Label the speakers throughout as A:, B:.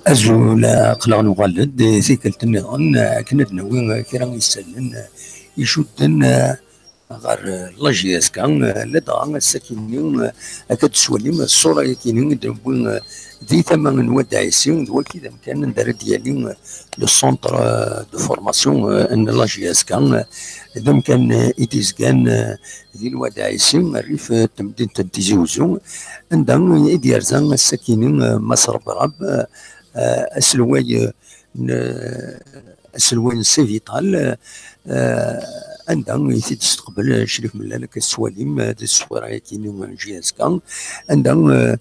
A: أزول قلع نغلد ثيكلت النظام كنا ناوي كرا يسلن يشدن غير لاجياس كان لدغا الساكنين أكاد سواليم الصورة يكينين دابون ذي ثمن نودعيسين دوا كذا كان ندار ديالي لو سونتر دو فورماسيون ان لاجياس كان إذا كان إيديز كان ذي الوداعيسين الريف تمدينة تيزي وزو عندهم يديرزان الساكنين مصر براب السلواي السلواي سيفيتال عندهم يزيد تستقبل شريف ملالك السواليم هذه الصوره كاينين جياز كان عندهم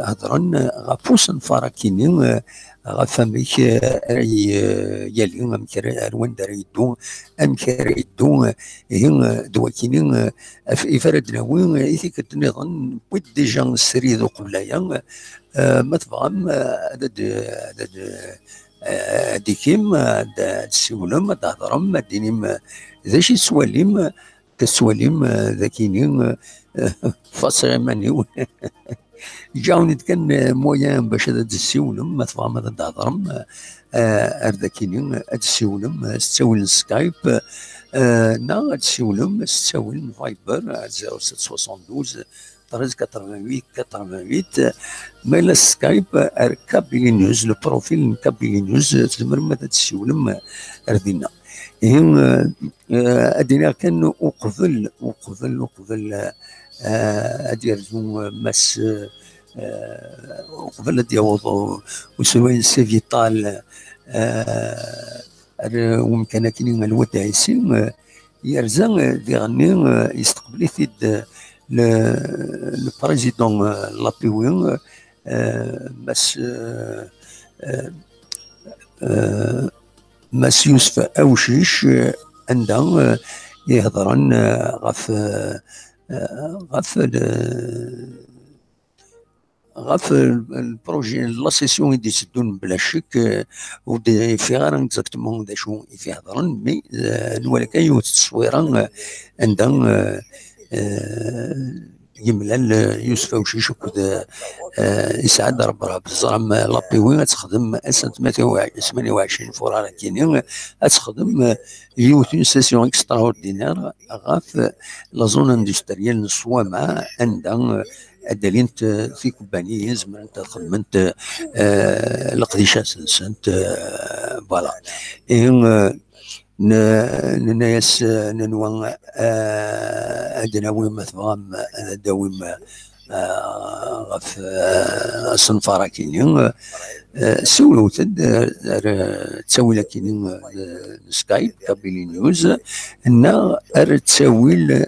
A: هضرن غافوس نفارا كاينين غفاميك يالي امكر اروان دار يدو امكر يدو هين دوا كاينين افراد ناوي يثيك النظام بويت ديجا سريد قبلايا ما تفهم عدد ديكيم تسولم تهضرم دينيم ذا شي سواليم كسواليم ذاكينين فاصغماني جاوني كان مويان باش هذا تسولم ما تفهم هذا تهضرم ارداكينين تسولم تسول سكايب نا تسولم تسول فايبر 0672 13 88 88 مالا سكايب كابيلي نيوز لو بروفيل كابيلي نيوز تمر ما تسولم ردينا ادينا كان وقبل اديرزو ماس وقبل ديوضو وسوين سي فيتال ومكان كاينين الوداعيسين يرزان ديغني يستقبلي فيد le président Lapéouin, مس يوسف أوشيش عندهم يهضرن غف البروجي لا سيسيون يدي يسدون بلا شك ودي في غير اكزاكتومون دا شو في هضرن مي نوال كاين التصويره عندهم يملال يوسف وشيش وكذا يسعد ربها بالزرم لابيوين تخدم اسنت 28 فورا كاينين تخدم يوتين سيسيون اكسترا اوردينير غاف لا زون اندستريال نصوامع عندها الدليل في كومباني زعما انت خدمت القديشه سنت فوالا ناس ننوى أدناوي مثلا داوم غف صنفارا كاينين سولو تساوي كاينين سكايب كابيلي نيوز ان تساوي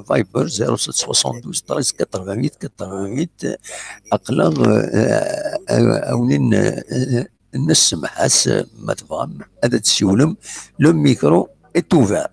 A: فايبر 0672 13 88 88 اقلا اولين الناس سمحاس ما تفهم هذا تسولم لو ميكرو est ouvert.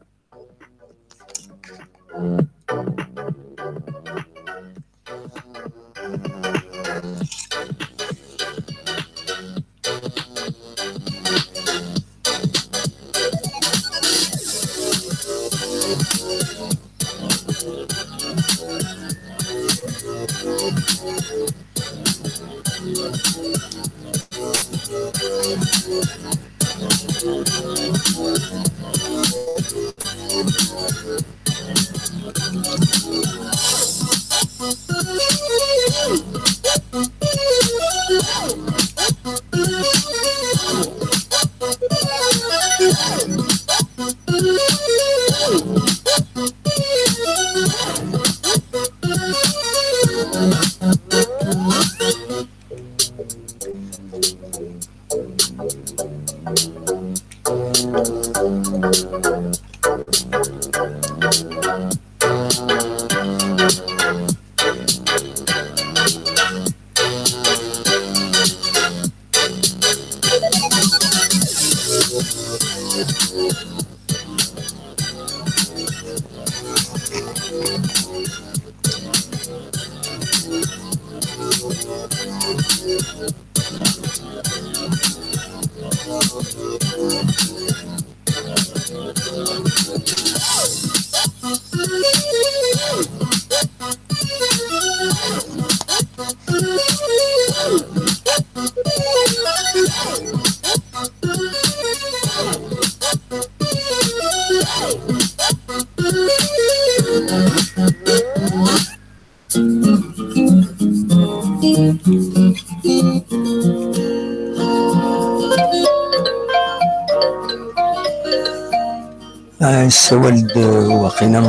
A: السوالد وقيلا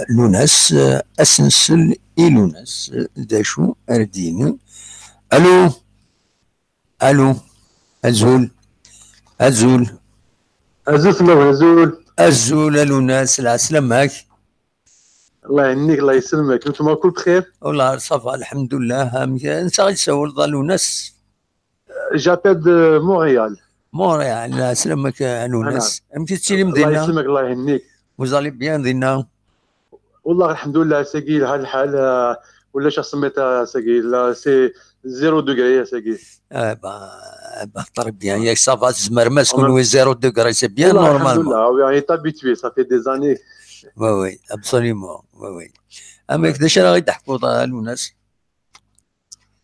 A: لوناس اسنسل لوناس داشو ارديني. الو الو ازول ازول
B: ازول
A: ازول لوناس العسلامك.
B: الله يهنيك الله يسلمك. انتم كل بخير؟
A: والله صافا الحمد لله. انت غتسول لوناس.
B: جابيل دو مونريال.
A: مونريال سلامك لوناس. امتى تسيلي
B: الله
A: مدينة؟
B: يسلمك الله يهنيك.
A: وزالي بيان دينا؟
B: والله الحمد لله ساقي هذا الحال ولا شخص سميتها ساقي لا سي 0 دوغري ساقي.
A: طري بيان ياك صافا تزمر ما تكون وي 0 دوغري سي بيان
B: والله الحمد
A: نورمالمون.
B: لله يعني تابيتوي صافي دي زاني.
A: وي وي ابسوليومون وي وي. اما كيفاش راه غيضحكوا الناس؟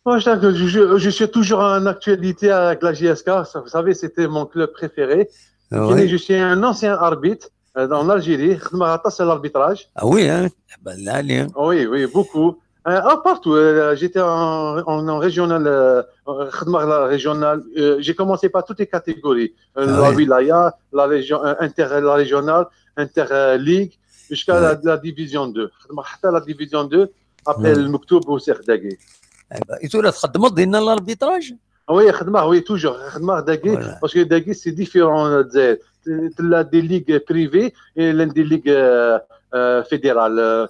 B: Moi, je suis toujours en actualité avec la JSK. Vous savez, c'était mon club préféré.
A: وي
B: Je suis un ancien arbitre en Algérie. C'est l'arbitrage.
A: ah oui hein بالله عليك.
B: Oui, oui, beaucoup. Partout. J'étais en régional, la régionale. J'ai commencé par toutes les catégories. La wilaya, la région, la régionale, interligue, jusqu'à la division 2. La division 2, après le Moktoub ou Serdagui.
A: Et tu تخدموا دينا l'arbitrage?
B: Oui, oui, toujours. Parce que Dagui, c'est différent. Tu as des ligues privées et des ligues fédérales.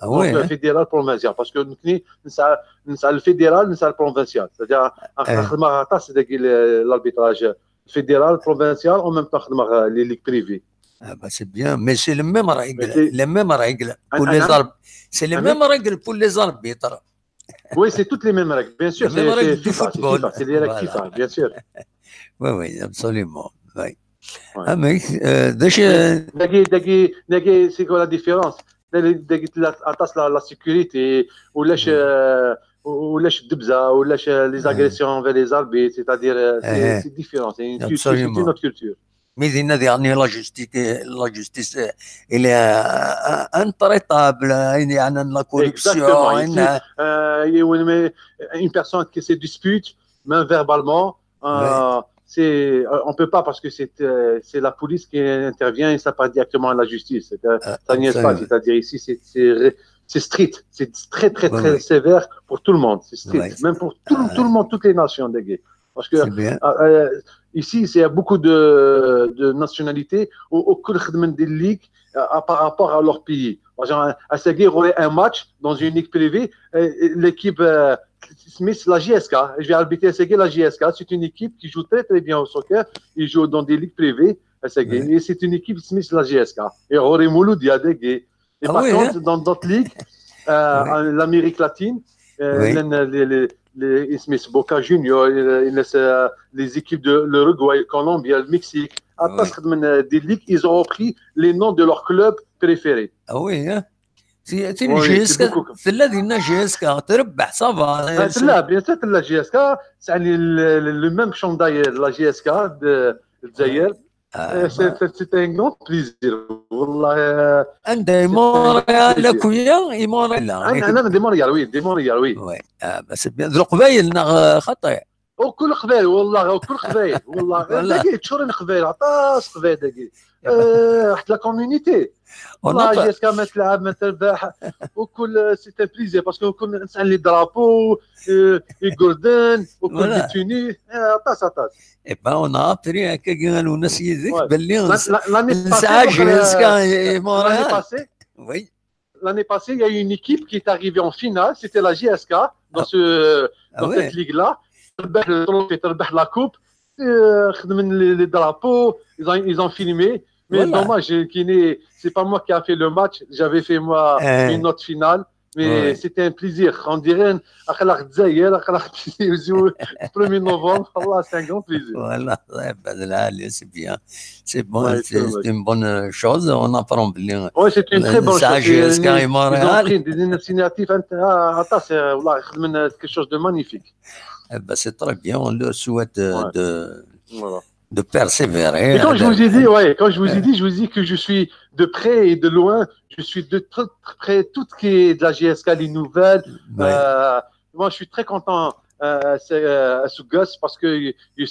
B: Fédérales provinciales. Parce que nous avons le fédéral, nous avons le provincial. C'est-à-dire, c'est l'arbitrage fédéral, provincial, en même temps les ligues privées.
A: C'est bien, mais c'est les mêmes règles. Les mêmes règles pour les arbitres. C'est les mêmes règles pour les arbitres.
B: Oui, c'est toutes les mêmes règles, bien sûr.
A: Les mêmes règles du football.
B: C'est les règles FIFA, bien sûr.
A: Oui, oui, absolument. Oui.
B: Ah, mais c'est quoi la différence? La sécurité, ou lâche Dubza, ou lâche les agressions envers les arbitres, c'est-à-dire, c'est différent. C'est une autre culture.
A: Mais la justice, elle est intraitable, il y a la corruption.
B: Une personne qui se dispute, même verbalement, on ne peut pas parce que c'est la police qui intervient et ça passe directement à la justice. Ça n'y est pas, c'est-à-dire ici, c'est strict, c'est très, très, très sévère pour tout le monde. C'est strict, même pour tout le monde, toutes les nations de guerre. Parce que ici, il y a beaucoup de nationalités au cours des ligues par rapport à leur pays. Par exemple, à Seguir, on aurait un match dans une ligue privée, l'équipe Smith, la JSK, je vais arbitrer à Seguir, la JSK, c'est une équipe qui joue très très bien au soccer, ils jouent dans des ligues privées à Seguir, et c'est une équipe Smith, la JSK. Et on aurait Mouloud, il y a des gays. Et par contre, dans d'autres ligues, l'Amérique latine, les Smith, Boca Junior, les équipes de l'Uruguay, Colombie, le Mexique, des ligues, ils ont repris les noms de leurs clubs préférés.
A: Ah oui, hein? C'est une GSK, c'est là d'une GSK, تربح صافا.
B: لا bien sûr la GSK, c'est le même chandail de la GSK de Zaïre. C'est un grand plaisir والله.
A: انت مونريال كويا مونريال.
B: انا دي مونريال وي دي مونريال وي.
A: بس ذو قبايل خطير.
B: وكل قبايل والله وكل قبايل والله. دقيقة تشورين قبايل عطاس قبايل دقيقة. حتى لا كوميونيتي. والله جيسكا ما تلعب ما تربح وكل سي ان بليزير باسكو كنا نسال لي درابو يغوردن وكل دي توني عطاس.
A: اي با اون ابري هكا قالوا الناس يديك باللي نسعى جيسكا مونريال. Oui.
B: L'année passée, il y a eu une équipe qui est arrivée en finale, c'était la JSK, dans cette ligue-là. La coupe, les drapeaux, ils ont filmé. Mais dommage, c'est pas moi qui a fait le match, j'avais fait moi une autre finale. Mais c'était un plaisir. On dirait le 1er novembre, c'est un grand plaisir.
A: Voilà, c'est bien. C'est bon, c'est une bonne chose. On apprend bien.
B: Oui, c'est une très bonne chose.
A: Ils
B: ont pris des initiatives. C'est quelque chose de magnifique.
A: C'est très bien. On leur souhaite de persévérer.
B: Et quand je vous ai dit, que je suis de près et de loin, je suis de très près tout ce qui est de la GSK, les nouvelles. moi, je suis très content ce gosse parce que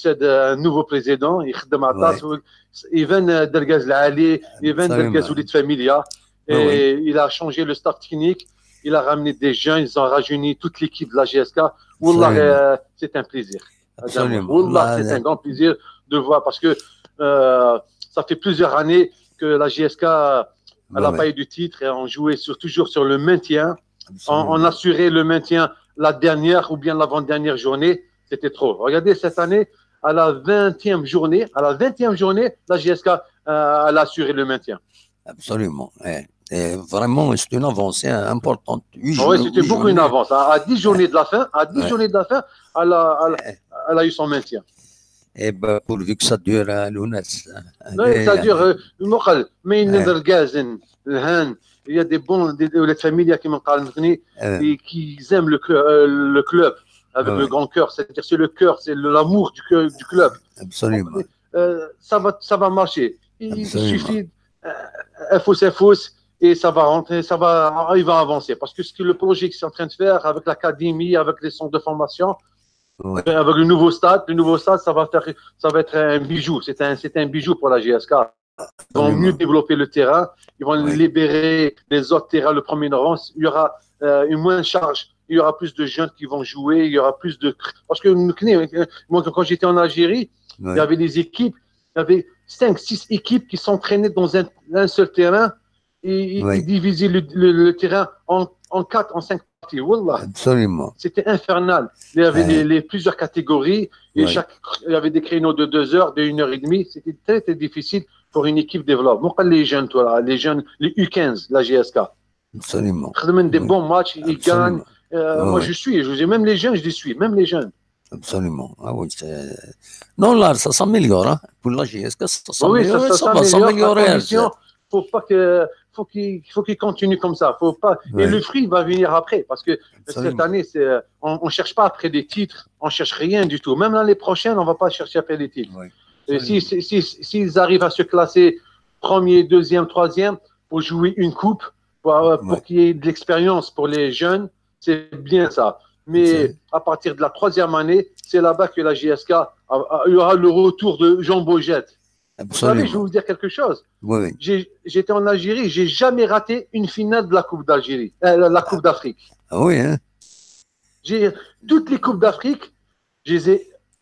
B: c'est un nouveau président. Il vient d'El Ghazali, il vient d'El Ghazouli de Familia. Et il a changé le staff technique. Il a ramené des jeunes. Ils ont rajeuni toute l'équipe de la GSK. Wallah, c'est un plaisir. Wallah, c'est un grand plaisir de voir parce que ça fait plusieurs années que la GSK n'a pas eu du titre et on jouait toujours sur le maintien. On assurait le maintien la dernière ou bien l'avant-dernière journée. C'était trop. Regardez, cette année, à la 20e journée, la GSK a assuré le maintien.
A: Absolument. Et vraiment, c'est une avancée importante.
B: Oui, c'était beaucoup une avance. À 10 journées de la fin, elle a eu son maintien.
A: Et ben, pourvu que ça dure, Lounas.
B: Oui, ça dure. Mais il y a des bons, des familles qui m'ont parlé et qui aiment le club avec le grand cœur. C'est-à-dire, c'est le cœur, c'est l'amour du club.
A: Absolument.
B: Ça va marcher. Il suffit fausse et ça va rentrer, il va avancer. Parce que le projet qu'ils sont en train de faire avec l'académie, avec les centres de formation, avec le nouveau stade, ça va être un bijou. C'est un bijou pour la GSK. Ils vont mieux développer le terrain, ils vont libérer les autres terrains le 1er novembre. Il y aura une moins de charge, il y aura plus de jeunes qui vont jouer, il y aura plus de. Parce que moi, quand j'étais en Algérie, il y avait des équipes, il y avait 5-6 équipes qui s'entraînaient dans un seul terrain et ils divisaient le terrain en 4, en 5 parties. Wallah.
A: Absolument.
B: C'était infernal. Il y avait plusieurs catégories et il y avait des créneaux de 2 heures, de 1 heure et demie. C'était très, très difficile pour une équipe de développement. Pourquoi les jeunes, les U15, la GSK.
A: Absolument.
B: Ils mènent des bons matchs, ils gagnent. Moi, je suis, même les jeunes, je les suis, même les jeunes.
A: Absolument. Ah oui, non, là, ça s'améliore. Hein. Pour la GSK, ça s'améliore.
B: Oui, ça va s'améliorer. Faut qu'il continue comme ça. Faut pas. Et le fruit va venir après, parce que cette année, on cherche pas après des titres, on cherche rien du tout. Même l'année prochaine, on va pas chercher après des titres. Et s'ils arrivent à se classer premier, deuxième, troisième pour jouer une coupe, pour qu'il y ait de l'expérience pour les jeunes, c'est bien ça. Mais à partir de la 3e année, c'est là-bas que la GSK il y aura le retour de Jean Bogette. Vous savez, je vais vous dire quelque chose. J'étais en Algérie, j'ai jamais raté une finale de la Coupe d'Algérie, la Coupe d'Afrique.
A: Ah oui, hein?
B: Toutes les Coupes d'Afrique, je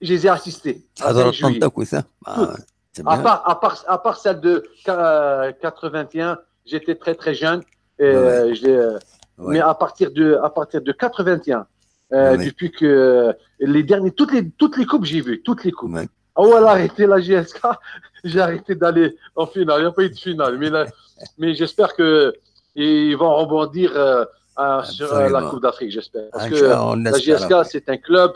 B: les ai assistées. À part celle de 81, j'étais très très jeune. Mais à partir de 81, depuis que toutes les coupes, j'ai vu, toutes les coupes. Oh, elle a arrêté la GSK, j'ai arrêté d'aller en finale. Il n'y a pas eu de finale. Mais j'espère qu'ils vont rebondir sur la Coupe d'Afrique, j'espère. Parce que la GSK, c'est un club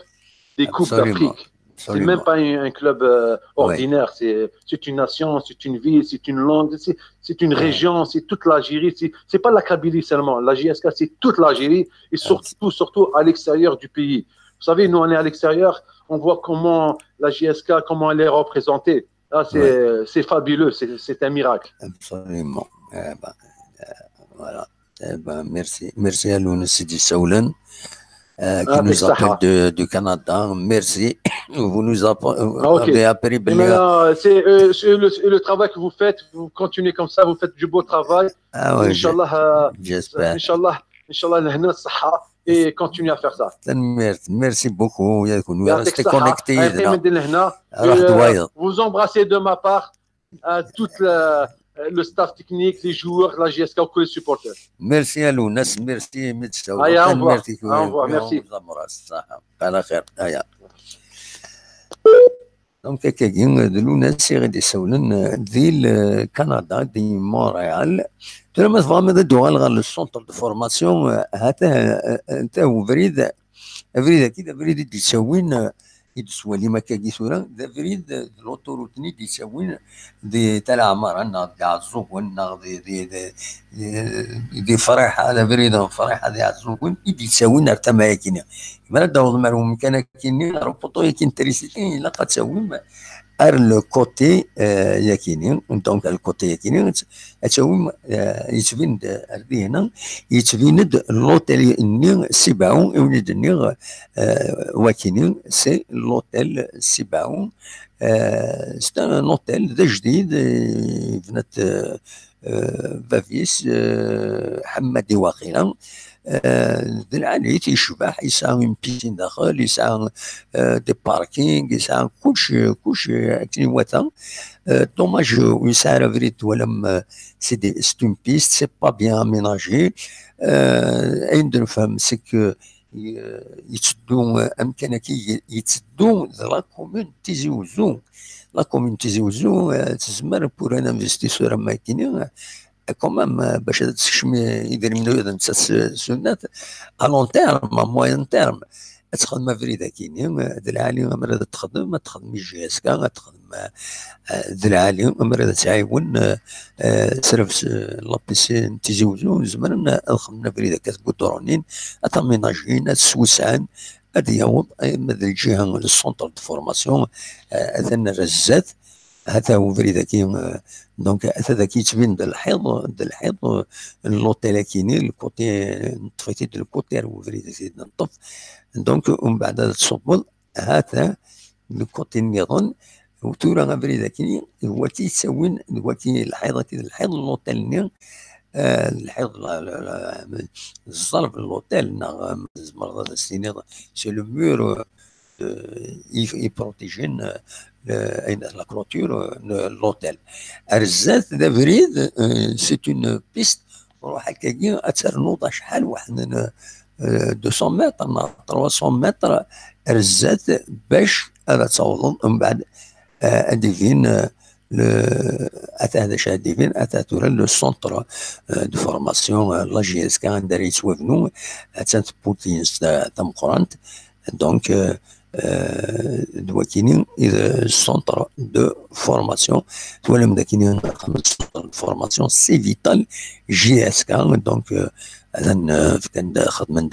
B: des Coupes d'Afrique. C'est même pas un club ordinaire. C'est une nation, c'est une ville, c'est une langue, c'est une région, c'est toute l'Algérie. C'est pas la Kabylie seulement. La GSK, c'est toute l'Algérie et surtout à l'extérieur du pays. Vous savez, nous, on est à l'extérieur, on voit comment la GSK, comment elle est représentée. Là, c'est fabuleux, c'est un miracle.
A: Absolument. Voilà. Merci à Lounes Sidi Saoulen. Qui nous appelle du Canada. Merci. Vous nous avez appris bien.
B: C'est le travail que vous faites. Vous continuez comme ça. Vous faites du beau travail.
A: Inch'Allah.
B: J'espère. Inch'Allah, et continuez à faire ça.
A: Merci beaucoup. Nous restons connectés.
B: Vous embrassez de ma part toute le staff technique, les joueurs, la GSK, tous les supporters.
A: Merci à Lounas, merci Mitsa.
B: Au revoir, merci.
A: Donc, quelqu'un de Lounas, c'est des Saulen, ville Canada, de Montréal. Tu as vraiment de دوال le centre de formation أنت وفريد أكيد فريد يسوين يدسوا لي ما كاجي صورة ذا فريد لوتوروتني يسوين دي تاع العمر أنا يعزوون دي فرح على فريد فرح هذا يعزوون يسوين ارتما كنا ما داود مرهم كان كني ربطوا يكن تريسيتين لا قد تسوين ار لو كوتي ياكيني. دونك الكوتي ياكيني اتاوم يتبين هنا يتبين لوتيل اني سبعون يولد ني واكيني سي لوتيل سبعون. سي ان اوتيل ذا جديد بنات فافيس حمادي واقيلا. ذي العالي تيشبح يسعى اون بيسين داخل يسعى دي باركينغ يسعى كلشي اكني واتا. دوماج يسعى لا فريت ولم سي اون بيست سي با بيان اميناجي. اين نفهم سي كو يتسدو امكانك يتسدو لا كومون تيزي وزو. لا كومون تيزي وزو تزمر بور ان انفستيسور ما كاين كومام باش تسكشمي يدير منو نتا سنات ا لون تيرم ا موين تيرم. تخدم فريده كاينين ذي العالي مرة تخدم جي اس كا تخدم ذي العالي مرة تعاون سيرفس لابيسي تيزوزو زمان خدمنا فريده كتقدرونين اتاميناجين السوسعان هذه يوم ماذا الجهه السونتر دو فورماسيون اذن الرزات. هذا هو فريده كي دونك هذا كيتبين الحيض اللوتيل كيني الكوتي نطفيتي ديال الكوتي هو فريده سيدنا نطف. دونك ومن بعد تصبل هذا الكوتي النظام وتورا فريده كيني هو تيساوين هو الحيض اللوتيل الحيض الظرف اللوتيل مرضى السنين سي لو مور يبروتيجين لا كلوتور لوتيل. الرزات ذا فريد سي اون بيست روح هكاكي اترنوض شحال واحد 200 متر 300 متر رزات باش انا تصوض من بعد اديفين هذا شاديفين اتى تورا لو سونتر دو فورماسيون لا جي اس كان داري يتوافنو اتات بوتينس تم قرانت. دونك دوا كاينين السونتر دو فورماسيون تولم دا كاينين سونتر دو فورماسيون سي فيتال جي اس كا. دونك هذا كان خدمه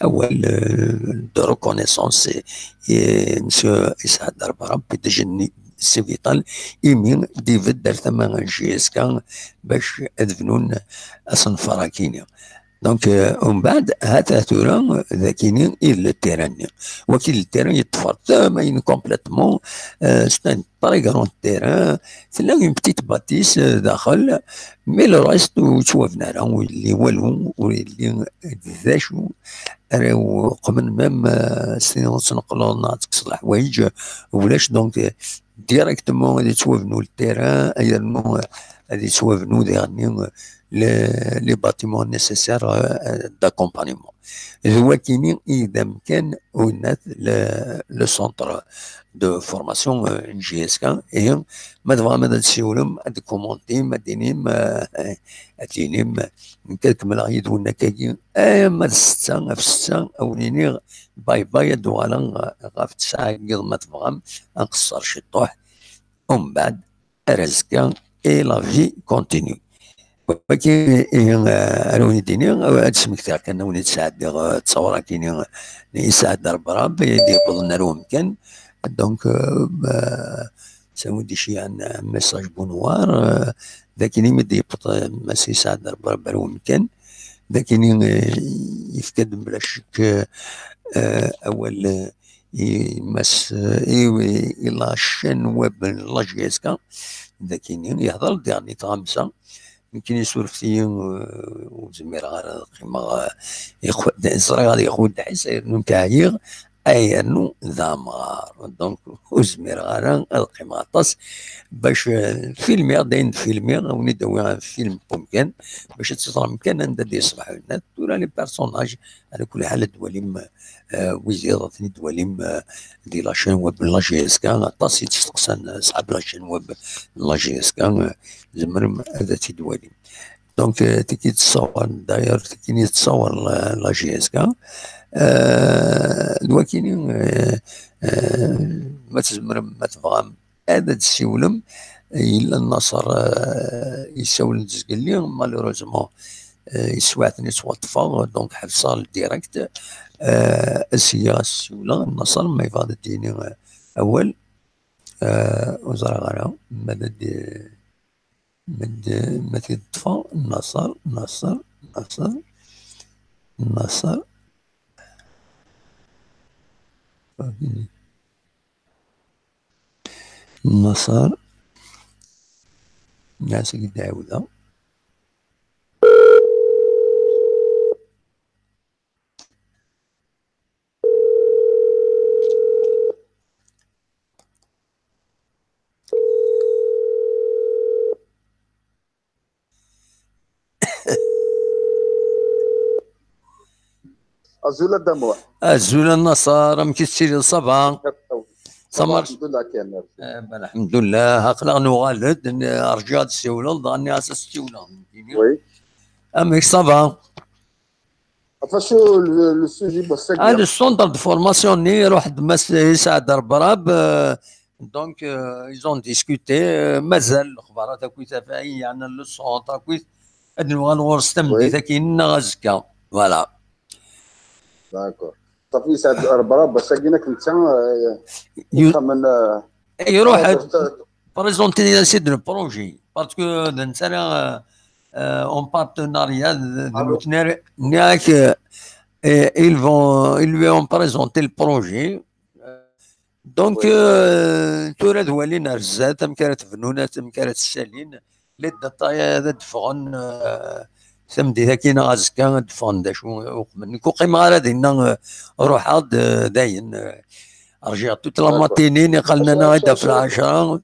A: اول دو ريكونيسونس مسيو اسعاد دربرا بتجني سي فيتال يمين ديفيد دار ثمن جي اس كا باش ادفنون اصنفرا كينيا. دونك ومن بعد هذا تورا ذاكينين الى التيران وكيل التيران يتفرط تماين كومبليتمون ستان طري كرون تيران تلاقي بتيت باتيس داخل مي لو ريست وتشوفنا راه واللي والو واللي ذاشو راهو قبل ميم سنين تنقلوا ناطق الحوايج ولاش. دونك ديريكتومون اللي توافنوا التيران يرنو اللي توافنوا يعني لي باتيمون نيسيسير داكومبانيمون. هو كاينين اذا مكان هناك لو سونتر دو فورماسيون جي اس كا اي ما تسولم كومونتي ما دينيم اتينيم كلكم لا يدونا كاين ما السته في السته اوليني باي باي دوالا غاف 9 قد ما تفهم نقصر شي طوح ومن بعد رزقا اي لا في كونتينيو. ولكن روني ديني هاد السمكتار كان وني تساعد تصور كاينين يساعد ربراب يدير بظن روم كان. دونك ساودي شي عن ميساج بونوار لكن يمدي ما يساعد ربراب روم كان. لكن يفكد بلا شك اول يمس الى شن ويب لا جي اس كا لكن يهضر ديرني خمسه يمكن يسولف فيا وزمير غير قيمة زرا غادي ياخد حسين نتاعير اي نو ذامار. دونك وزمير غير القيمة غطاس باش فيلمي داين فيلمي وني داوي فيلم ممكن باش تصرا ممكن ندير يصبح الناس ولا لي بيرسوناج على كل حال دواليم وزيرتني دواليم دي لاشين ويب لا جي اس كا غطاس تستقسن صحاب لاشين ويب لا جي اس كا زمرم هذا تيدوالي. دونك تكي تصور داير تكي يتصور لا جي اس كا لكن ما تزمرم ما تفهم هذا تسولم الا النصر يسول تزقلي مالوروزمون يسوعتني توطفى دونك حفصة ديريكت السياسة السيولة النصر ما يفاد الديني أول وزارة غيرها مدد ما تطفى النصر نصر نصر نصر النصر ناس قد عاودها
C: أزول الدموع
A: أزول النصارى مكيستيري الصبا
C: سمر الحمد لله كامل
A: الحمد لله هقلا نوالد رجال السيولة ضاني أساس السيولة
C: وي
A: أميك صبا
C: فاشو لو سوجي بوسك
A: هذا السونتر دو فورماسيون ني واحد مس يساعد البراب دونك ايزون ديسكوتي مازال الاخبارات كويس تفاهي يعني لو سونتر كويس ادنو غنورستم ديتا كاين غازكا فوالا
C: داكور صافي يساعد البراب بس كاينه كنت من
A: يروح بريزونتي سي دو بروجي باسكو نتانا اون بارتناريا نياك ils lui ont présenté le projet. Donc, tout le monde est nerveux, تم كانت فنونة تم كانت السالين للدطايا هذا دفعون سمدي ذاكينا غازكا دفعون دا شو وقمني كو قيمة على دينا روح عاد داين رجعت توت لاماتينين قالنا انا غدا في العشرة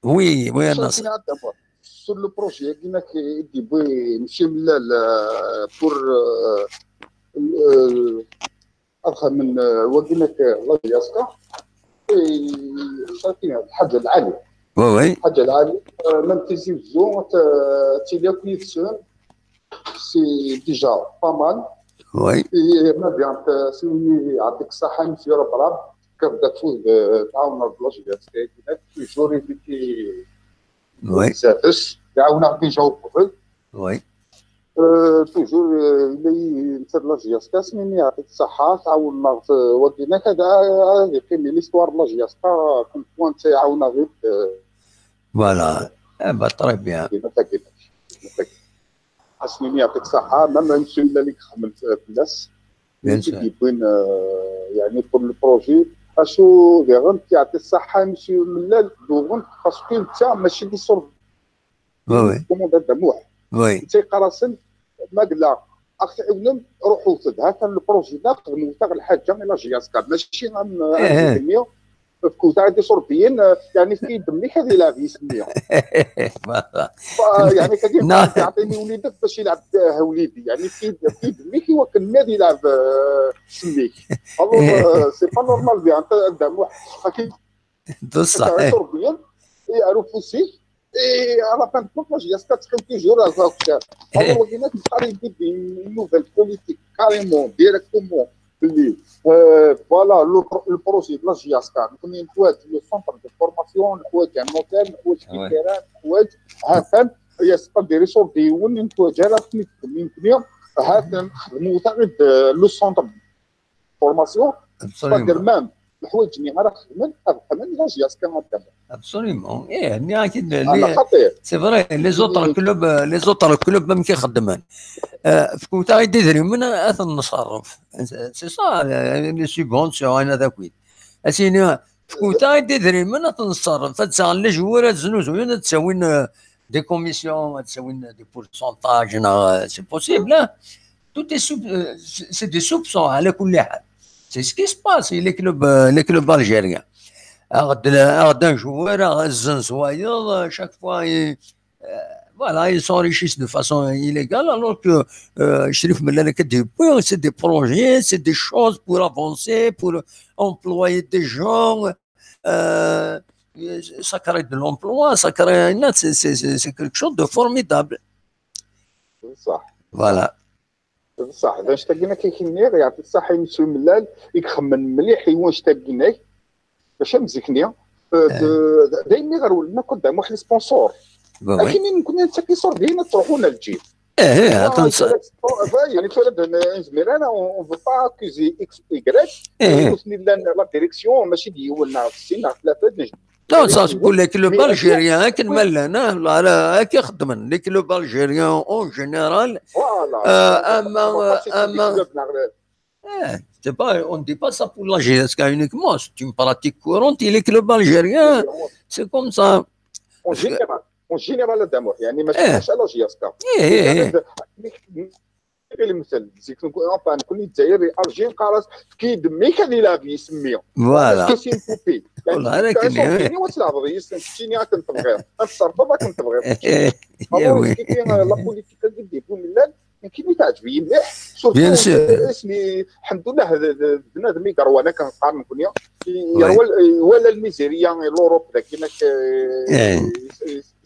A: وي وي الناس
C: sur le projet كاينك يدي بغي نمشي بور أدخل من وكينك لاجياسكا صافي الحاجة العالية
A: وي
C: الحاجة العالية ميم تيزيفزون تيليكونيكسيون سي ديجا با مال
A: وي
C: ما بيان سيني يعطيك الصحة مسيو ربراب كتبدا تفوز تعاون بلاجياسكا كاينك توجور يديكي
A: وي
C: سافس يعاونا ديجا وقبل
A: وي
C: توجور اللي نسد لاجياسكا سميني يعطيك الصحة تعاونا ودينا هذا هذه قيمة ليستوار لاجياسكا كنت وانت يعاونا غير
A: فوالا با طري بيان
C: سميني يعطيك الصحة مام نمشي اللي خدمت في الناس يبين يعني بور البروجي اشو فيغنت يعطي الصحة نمشي من دوغنت باسكو انت ماشي لي صور
A: وي
C: كوموند الدموع
A: وي
C: انت قراصن ما قال اخي اولم روحوا هذا البروجي دا خدموا تاع الحاجه الى جياسكا ماشي غنسميو في تاع صورتين يعني في دمي هذه لا يسميها يعني كيف تعطيني وليدك باش يلعب وليدي يعني في دمي كي وكل نادي يلعب سميك الو سي با نورمال بيان انت دموع اكيد
A: بصح
C: صورتين يعرفوا سي et à la fin de compte, moi, j'espère que toujours à ça. Alors, on a une nouvelle politique, carrément, directement. Voilà, le projet de la GIASCA. Nous avons le centre de formation, nous avons un hôtel, nous avons un terrain, nous avons il y a des ressources, nous avons le centre de formation, c'est-à-dire même الحوايج اللي غير خدمن لا جياسكا غادي
A: ابسوليمون يعني اكيد سي فري لي زوتر كلوب ما كيخدمن في كوتا يدير من اثن نصرف سي صا لي سوبونسيون انا ذاك اسيني في كوتا يدير من اثن نصرف تسال لي جوار زنوزو تساوين دي كوميسيون تساوين دي بورسونتاج سي بوسيبل تو تي سي دي سوبسون على كل حال C'est ce qui se passe, les clubs algériens. Un joueur, chaque fois, voilà, ils s'enrichissent de façon illégale, alors que c'est des projets, c'est des choses pour avancer, pour employer des gens. Ça crée de l'emploi, c'est quelque chose de formidable. Voilà.
C: صح اذا اشتقنا كيكني يعطي الصحه يمشي ملال يخمن مليح واش تاقيناك باش مزكني دايما غير ولنا قدام واحد سبونسور لكن كنا انت كيصور دينا تروحونا للجيب يعني تولد زميرانا اون فو با اكوزي اكس ايكغيك وثني لا ديريكسيون ماشي ديولنا في السن ثلاثه
A: لا صا تقول لك لو بالجيريان كان ملانا لا كي خدمن ليك لو بالجيريان اون جينيرال اما c'est pas, on ne dit pas ça pour la GSK uniquement. C'est une pratique courante. Il est que le bal algérien, c'est comme ça.
C: اون جينيرال دامور يعني ماشي على جياسكا المثل نكون الجزائري ارجين قارس كيد مي كان لاغي يسميه
A: فوالا
C: كيسين بوبي والله لكن وتلعب ريس نتيني كنت بغير الصربه كنت بغير كاين لا بوليتيكا ديال بوملان كاين تعجبني مليح
A: بيان سور
C: اسمي الحمد لله بنادم يقروا انا كنقارن كونيا ولا الميزيريا لوروب ذاك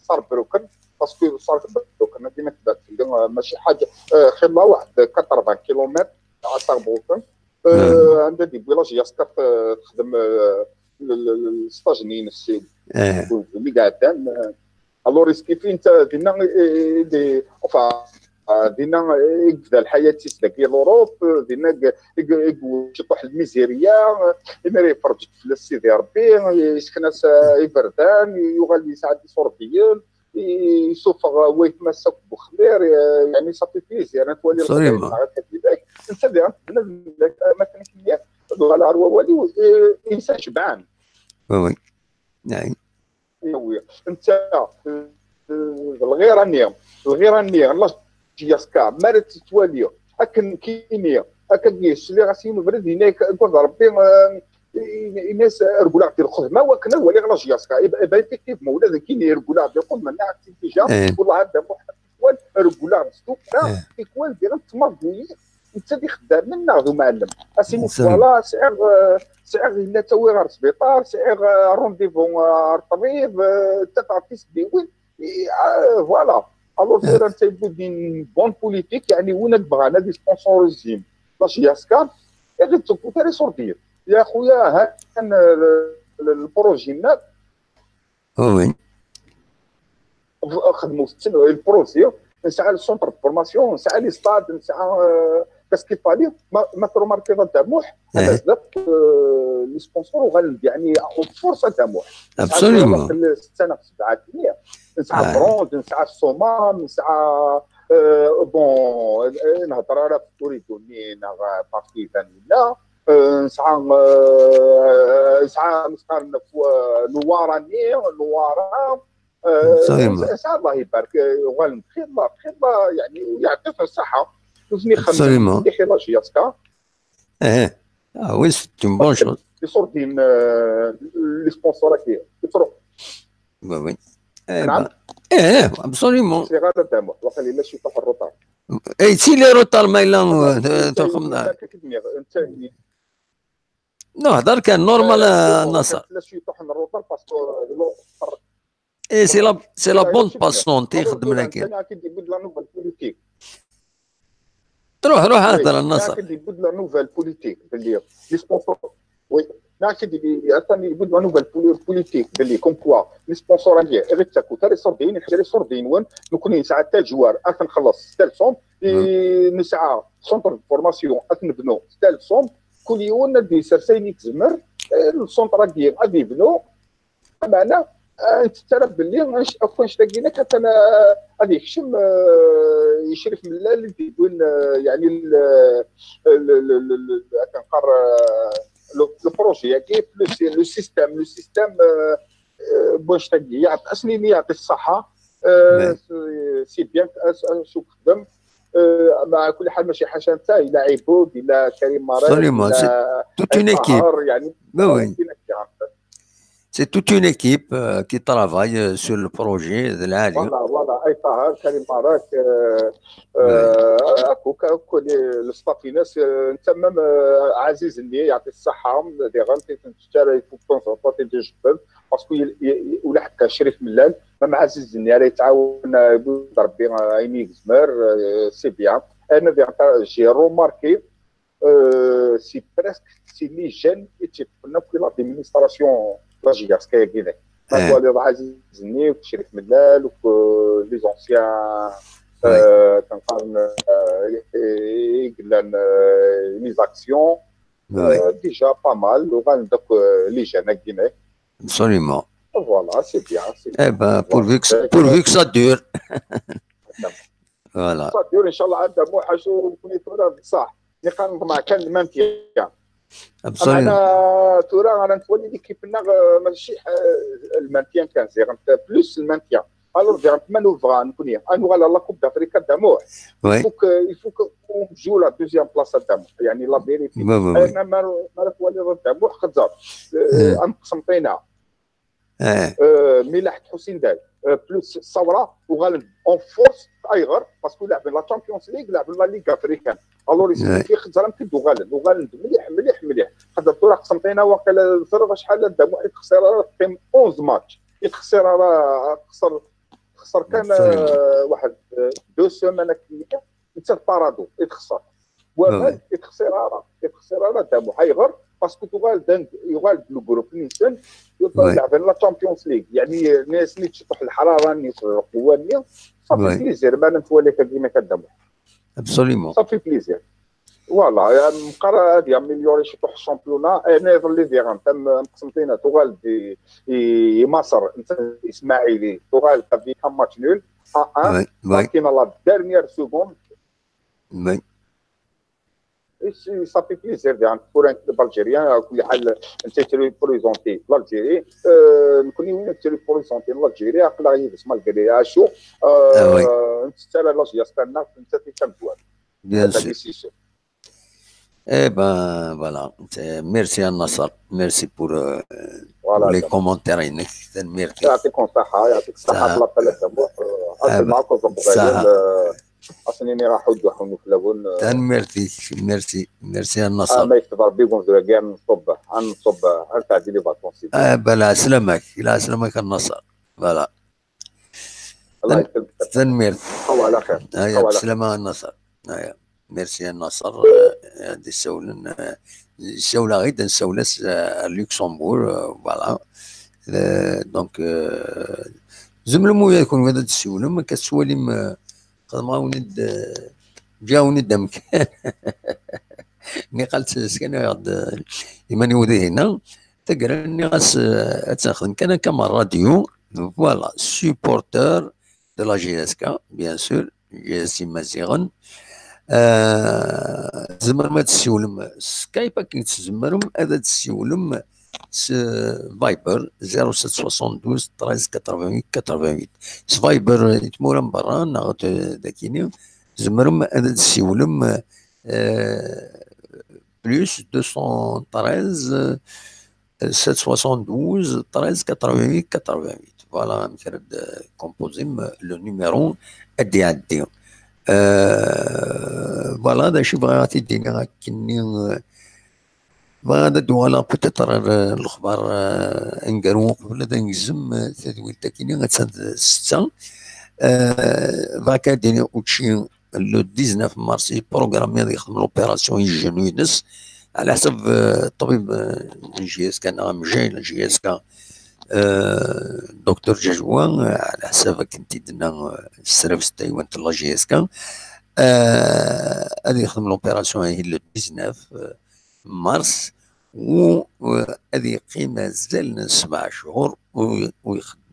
C: صار بروكن باسكو صار بروكن ديما تبات ماشي حاجه خلا واحد 80 كيلومتر تاع صار بروكن عندها دي فيلاج ياسكا تخدم الستاجنين السيد اللي قاعدين الوغ كيف انت دينا دي دينا يبدا الحياه تسلك ديال اوروب دينا يطيح الميزيريا يمري يفرج في سيدي ربي يسكن يبردان يغالي يساعد صورتيين يسوف ويتمسك بخمير يعني صافي بليزير انا تولي كذلك انت مثلا كميه على عروه والي انسان شبعان
A: وي نعم
C: انت الغيرانيه الله جياسكا مارت تواليو اكن كينيا اكن يش اللي غاسين برد هناك كون ربي الناس رجولا في الخدمه وكنا هو اللي غلا جياسكا يبقى افكتيف مولا كاين رجولا في الخدمه ناع تيجا والله هذا واحد رجولا بستو ايكوال ديال التمرضي انت اللي خدام منا ذو معلم اسيمو فوالا سعر الا توي غير السبيطار سعر رونديفو الطبيب تفعتيس ديوين فوالا الوغ سير انت يبدو بون بوليتيك يعني وين بغانا دي سبونسوريزيم باش ياسكا غير تكون تري سوردير يا خويا ها كان البروجي منا
A: وي
C: خدموا في البروجي نسعى السونتر فورماسيون نسعى لي ستاد نسعى كاسكي فالي ما تروماركي طموح بزاف لي سبونسور وغالب يعني فرصه طموح
A: ابسوليومون
C: السنه 7 نسعى بروند نسعى الصومال نسعى بون نهضر على توريدوني بارتي ثانيه نسعى نوارا ان شاء الله يبارك غالب خير الله يعني يعطينا الصحه وزني خمسه دي خير جياسكا
A: وي سي اون بون شوز
C: لي صورتين لي سبونسور كي يفرق
A: وي
C: نعم
A: ابسوليومون
C: سي غير تاعو وقال لي شي طاح الروطار
A: اي سي لي روطار ما الا تخمنا نو هضر كان نورمال نصر
C: لا شي طاح الروطار باسكو
A: اي سي لا بون باسون تيخدم لك
C: انا كي يبدل لا نوفال بوليتيك
A: روح هضر النصر
C: كي يبدل لا نوفال بوليتيك باللي لي سبونسور وي ناكد اللي اصلا يبدل لا نوفال بوليتيك باللي كوم كوا لي سبونسور اللي غير تاكو تاع صوردين حتى صوردين وين نكون نسعى حتى الجوار نخلص حتى الصوم نسعى سونتر فورماسيون نبنو حتى الصوم كل يوم ندي سرسينيك زمر السونتر ديال غادي يبنو معنا تتعرف باللي اكون شتاقينا حتى انا غادي يكشم يشرف من اللي يقول يعني كنقر لو بروجي كيف لو سيستيم باش تاقي يعطي اسنين يعطي الصحه سي بيان شو خدم مع كل حال ماشي حاجه نتاع الى عبود الى كريم مراد
A: توت اون ايكيب
C: يعني
A: C'est toute une équipe qui travaille sur le projet de l'Ali.
C: Voilà, أي طاهر كريم مراك أكو الستاف ناس تمام عزيز اللي يعطي الصحة دي غالتي تشتري كونسونطاتي دي جبل باسكو ولا حتى شريف ملال مام عزيز اللي راه يتعاون ربي عيني زمر سي بيان أنا جي روماركي سي بريسك سي لي جين يتفقنا في لادمينستراسيون جياسكا كذا فالي عزيزني وشريف ملال ولي زونسيان كنقارن لي زاكسيون ديجا با مال وغنبدا لي جانا كيناك
A: absolument.
C: فوالا سي بيان
A: Eh ben, pourvu que ça dure. Voilà.
C: صافي ان شاء الله عندها موحش ونكون تورا بصح نقارن مع كان المانتيان
A: Absolument.
C: معنا تورا انا نتولي ليكيبنا ماشي المانتيان كان زيغنت بلوس المانتيان الوغ زيغنت مانوفرا نكون انو على لا كوب دافريكا داموح
A: Oui.
C: il faut qu'on joue la deuxième place à داموح يعني لا فيريتي انا ما نتولي داموح خزر انقسمتينا ملاح حسين داي بلوس الثوره وغالب اون فورس ايغر باسكو لعب لا تشامبيونز ليغ لعب لا ليغ افريكان الور في خزر كدو غالب مليح هذا الدور قسمتينا واقيلا الفرق شحال دامو يتخسر تيم 11 ماتش خسر كان واحد 2 سيمانه كليكا نتا بارادو يتخسر ومال يتخسر على دامو حيغر باسكو يغالب لو جروب نيسان يلعب لا تشامبيونز ليغ يعني ناس اللي تشطح الحراره ني في القوه ني صافي بليزير ما نتولي كديما كدامو
A: Absolument.
C: صافي بليزير فوالا مقرا هادي اميليوري شطح الشامبيونا انا اللي فيغان تم قسمتينا تغال دي مصر انت اسماعيلي تغال في كم ماتش نول 1 لكن لا ديرنيير سكوند صافي بليزير يعني بور بالجيريان كل حال انت تري بريزونتي لالجيري نكوني وين تري بريزونتي لالجيري عقلا يبس مالغري شو انت ترى لاش يستنى انت تكمل
A: Bien sûr. Eh ben, voilà. Merci à Nassar. Merci pour les commentaires. Merci.
C: يعطيكم الصحة يعطيك الصحة الله بلا داموح أصل معكم زنبغيل أصلني راح أدوحوا نفلقون
A: ميرسي يا نصر.
C: ما يكتب ربي يقوم زرقيا نصب تعدي لي فاكونسي
A: بلا سلامك لا سلامك النصر فوالا
C: الله يسلمك
A: تنمير
C: هو على خير
A: بسلامة النصر ميرسي النصر هادي السولة غير نسولة لوكسمبور فوالا دونك زملم ويا يكون هذا السولة ما كتسوالي قدما ولد جاوني دمك ملي قالت سكن غاد يماني ودي هنا تقرا غاس تخدم كان كما راديو فوالا سوبورتور دو لا جي اس كا بيان سور جي اس مزيغن زمر ما تسولم سكايب كي تزمرهم هذا تسولم فايبر 0772 13 88 88 فايبر يتمورا من برا ناغت داكيني زمرهم هذا تسولم بلوس 213 772 13 88 88 فوالا مكرد كومبوزيم لو نيميرو ادي عدي فوالا هذا شي بغا تيديني كني هذا ولا بوتيتر الاخبار انقروا قبل هذا نجزم تدويل تاكيني غتسد 6 فاكا ديني اوتشي لو 19 مارس بروغرامي غادي يخدم لوبيراسيون يجنوينس على حسب الطبيب جي اس كان مجاي جي اس كا دكتور جاجوان على حسب كنتي درنا السيرفيس تايوان لا جي اس كا غادي يخدم لوبيراسيون هي لو 19 مارس وهذه يقيم مازال 7 شهور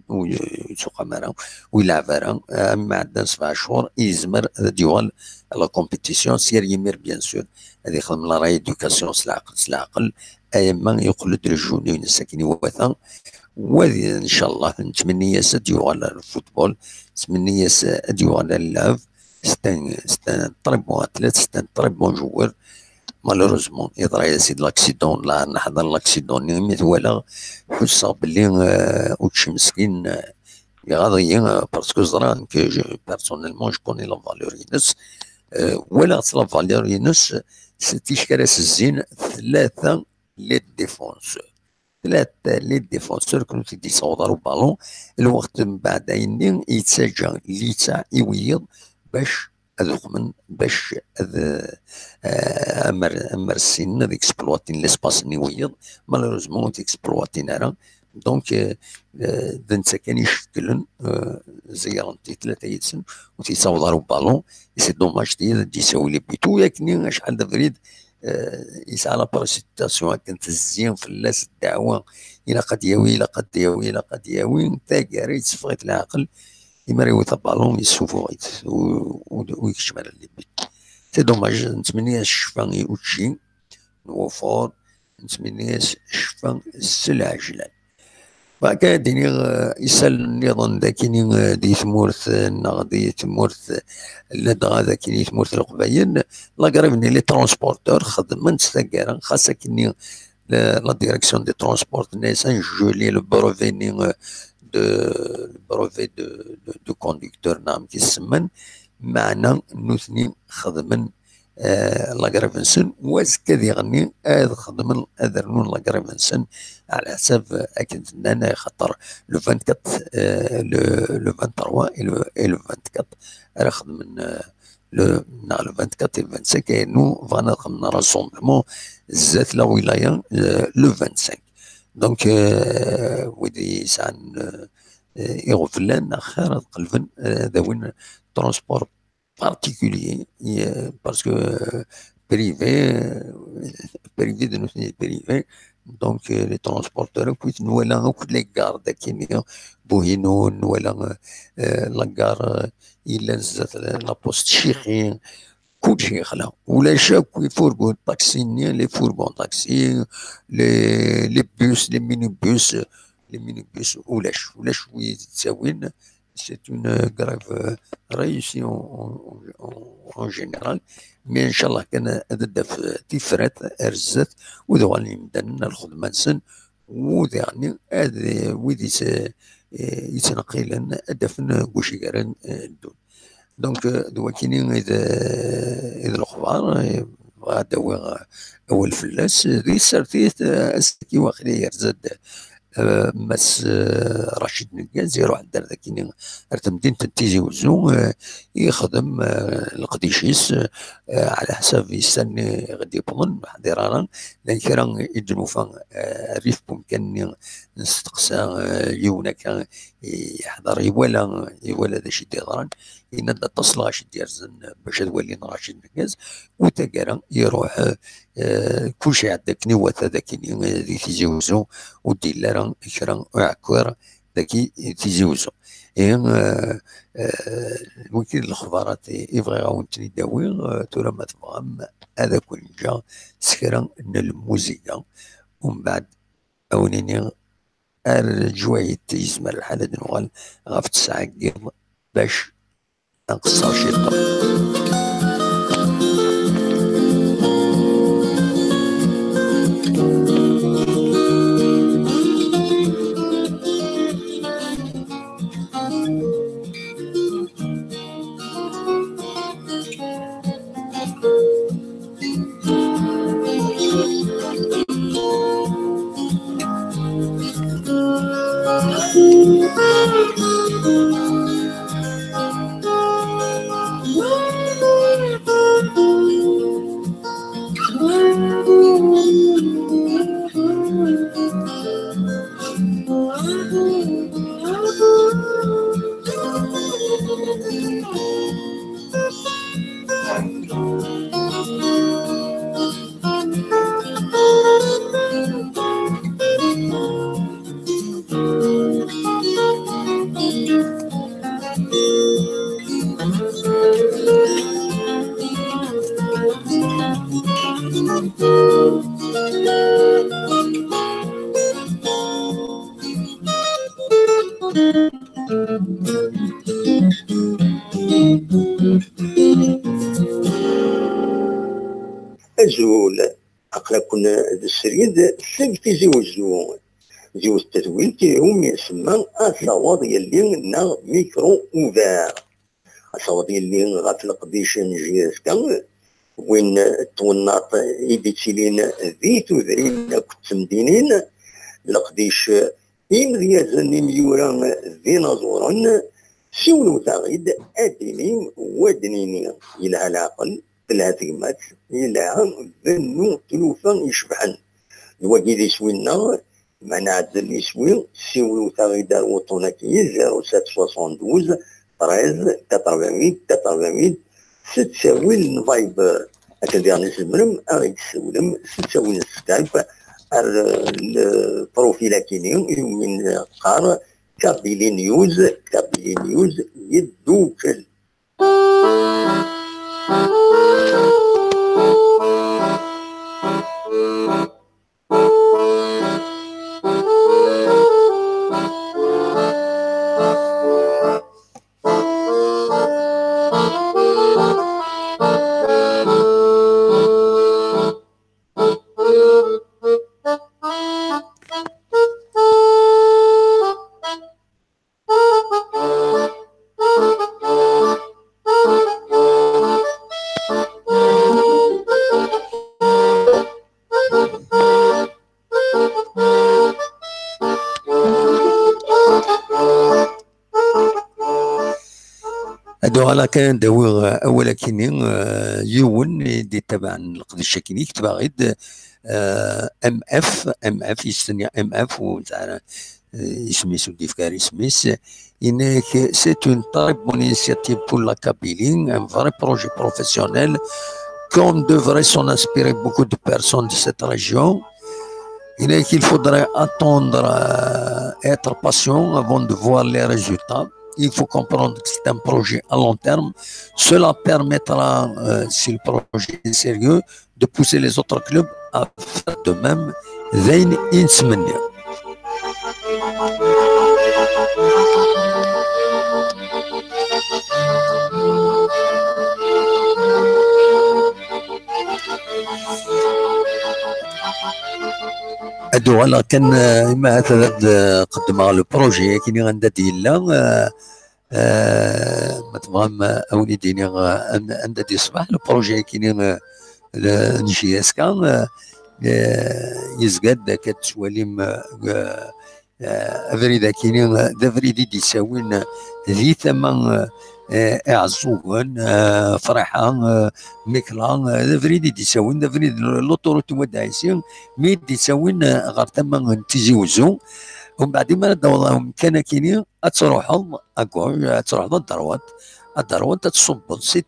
A: ويسوق معنا ويلعب معنا ما عندنا 7 شهور يزمر هذا ديوال لا كومبيتيسيون سير يمير بيان سور هذه يخدم لا ريدوكاسيون العقل ايما يقلد الجوني الساكني وثا وهذه ان شاء الله نتمنى ديوال الفوتبول نتمنى ديوال اللعب ستان طريب ثلاث ستان طريب جوار مالوروزمون يطرا يا سيدي لاكسيدون لا نحضر لاكسيدون نيميت ولا حس بلي اوتشي مسكين غادي باسكو زران كو بيرسونيلمون جو كوني لا فالور ينس ولا لا فالور ينس سيتي كراس الزين ثلاثه لي ديفونسور كانوا تيدي يصوضوا بالون الوقت من بعد عيني يتسجل ليتا يويض باش من باش امر السن ديكسبلواتين ليسباس نيويض مالوروزمون تيكسبلواتين راه دونك دنت كان يشكلن زيارتي 3 يدسن وتيصاوب ضرب بالون سي دوماج دي يساوي لي بيتو ياكني شحال د فريد يسعى لا بريسيتاسيون كانت الزين في اللاس الدعوه الى قد ياوي الى قد ياوي الى قد ياوي نتا كاري تصفيت العقل يمر يوث بالون يسوفو ويكشف على لي بيت سي دوماج. نتمنى الشفا يوتشي نوفر، نتمنى الشفا السلع جلال وكا ديني يسال النظام ذاكيني دي ثمورث دي ثمورث لدغا ذاكيني ثمورث القبايل لا قريبني لي ترونسبورتور خدمت ستاكارا خاصة كني لا ديريكسيون دي ترونسبورت ناس نجولي لو بروفي دو بروفي دو كونديكتور نعم كيسمن معنا نوثني خدمن لا قريبنسن واسكا ديغني خدمن ادرنون لا قريبنسن على حساب اكيد انا خاطر لو 24 لو 23 اي لو 24 انا خدمن لو 24 و 25 كاينو فانا خدمنا راسومبلمون زات لا ولايه لو 25 دونك ودي سان يغفلان خير قلبن ذوين ترونسبور particulier parce que privé de nos privé donc les transporteurs كنت نولا كل لي كار داكيني بوهينو نولا لا كار الا زات لا بوست شيخي كل شيء خلا ولا شاك يفورغون طاكسي لي فورغون طاكسي لي بوس لي ميني بوس ولاش ويتساوين. C'est une grève réussie en général mais ان شاء الله كان هدف تفرات ارزت وذوالي مدن الخدمه نسن وذعني هذا ويدي يتنقل هدفنا كوشي كارن دون دونك دواكيني اذا الاخبار غدا اول فلاس ذي سرتيت اسكي واخلي يرزد مس رشيد نقاز يروح الدار ذاكيني ارتمدين تيزي وزو يخدم القديشيس على حساب يستنى غادي يبون حضيرانا لان كرا يجنو فان ريف بمكان نستقسى يونا كان يحضر يولا ذا شي ديران ينادى تصل غاشي دير زن باش تولي رشيد نقاز وتاكرا يروح كلشي عندك نوات ذاكيني ذي تيزي وزو ودي لارا كرا عكور ذاكي تيزي وزو الوكيل الاخبارات يبغي يعاونتني داوي ترى ما تفهم هذا كل جا سكرا ان الموسيقى ومن بعد اونيني الجوايد يسمى الحالة نوال غاف 9 كير باش نقصر شي طرق.
D: أزول أقلكن السريد سلتي زوج التزويل كيهم يسمى الصواد يلي نا ميكرو اوفار الصواد يلي غاف القديش نجي كان وين توناط يديتيلين ذي تذرين كنت مدينين القديش يمغيازن ميورا ذي نازورا سولو تغيد أديني ودنيني إلى العقل الهاتيمات إلى ذنو تلوفا يشبحن الوكيد يسوينا منعزل يسوي سيوي تغيدار وطوناكي 0772 13 88 88 ستساوي الفايبر هكذا نسمرم أغيد تسولم ستساوي السكايب البروفيل كيني من قار كابيلي نيوز يدوكل.
A: هادو على كان داوي اولا كيني يون دي تبع القضيه الشكيني يكتب غيد ام اف يستنى ام اف وتاع سميتو ديفكاري سميث انك سي اون تري بون انيسياتيف بور لا Kabylie, un vrai projet professionnel comme devrait s'en inspirer beaucoup de personnes de cette région. Il faudrait attendre, être patient avant de voir les résultats. Il faut comprendre que c'est un projet à long terme. Cela permettra, si le projet est sérieux, de pousser les autres clubs à faire de même. Zayn Insmania. هادو على كان ما هذا قدمها لو بروجي كيني غندا ديلا ما تبغى اولي ديني عندها دي صباح لو بروجي كيني نجي اسكا يزقاد كتسواليم افريدا كيني دافريدي دي ساوين ذي ثمن اعزوغن فرحان ميكلان دافريدي دي ساوين دافريد لوطوروت ودايسين مي دي ساوين غير ثمن تيزيوزو ومن بعد ما داوضاهم كان كيني تروحوا اكو تروحوا الدروات تصب سي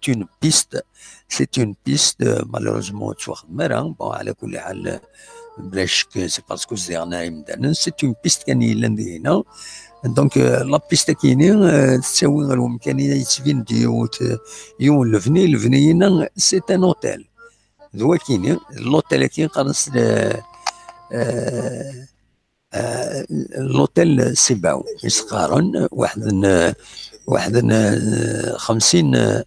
A: اون بيست مالوروزمون تواخد مرة على كل حال بلاش سي باسكو زيرنا يمدانا سي اون بيست كان يلان هنا دونك لا بيست كيني تساوي غير الامكانيه يتسفين يون الفني هنا سي ان اوتيل ذو كيني لوتيل كي قرص لوتيل سيباو يسقارن واحد 50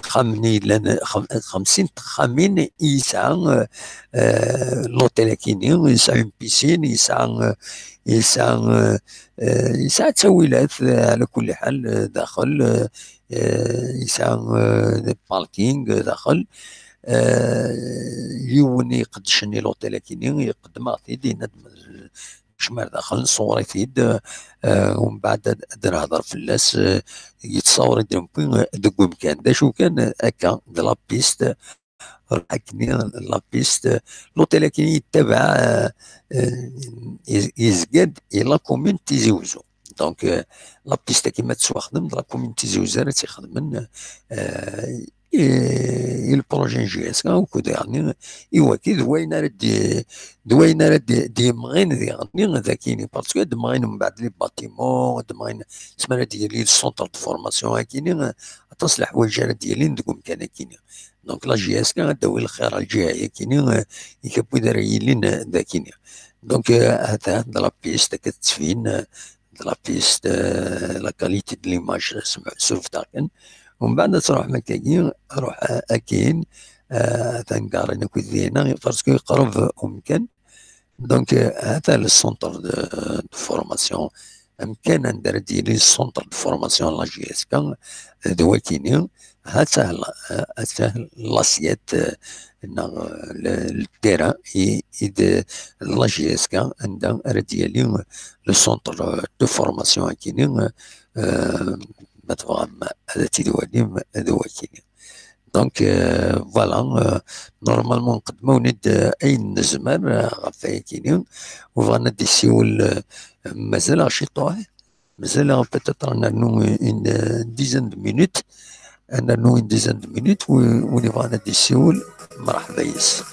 A: خامني لان 50 خامين يسعى لوتيل كيني يسعى بيسين يسعى تسويلات على كل حال داخل يسعى باركينغ داخل يوني يقدشني لوتيل كيني يقدم عطيدي شمال داخل صوري فيد ومن بعد نهضر في الناس يتصور دوك مكان دا شو كان هكا د لا بيست راكني لا بيست لوتيل كيني يتبع يزقاد الى كومين تيزي وزو دونك لا بيست كيما تسواخدم لا كومين تيزي وزو تيخدمن البروجي جي اس كو يعني ايوا كي دوينا ردي مغين يعني ذاكيني باسكو دمغين من بعد لي باتيمون دمغين سمانا ديالي السونتر دو فورماسيون كاينين تصلح حوايج ديالي ندكم كان كاينين دونك لا جي اس داوي الخير الجهه كاينين يكبو دايرين ذاكيني دونك هذا لا بيست كتسفين لا بيست لا كاليتي دو ليماج سوف داكن ومن بعد تروح مكاين روح اكين تنقارن كوزينا باسكو قرب ممكن دونك هذا السونتر دو فورماسيون امكان ندير ديالي السونتر دو فورماسيون لا جي اس كا دوا كيني سهل لاسيات التيران لا جي اس كا عندها ديالي لو سونتر دو فورماسيون كيني ما تفهم هذا تيدوالي هذا هو كيني دونك فوالا نورمالمون نقدمو ند اي نزمر غف اي كينيون وفانا ديسيول مازال شي طوح مازال بيتيتر انا نو ان ديزان دو مينوت انا نو ان ديزان دو مينوت وني فانا ديسيول مرحبا يس.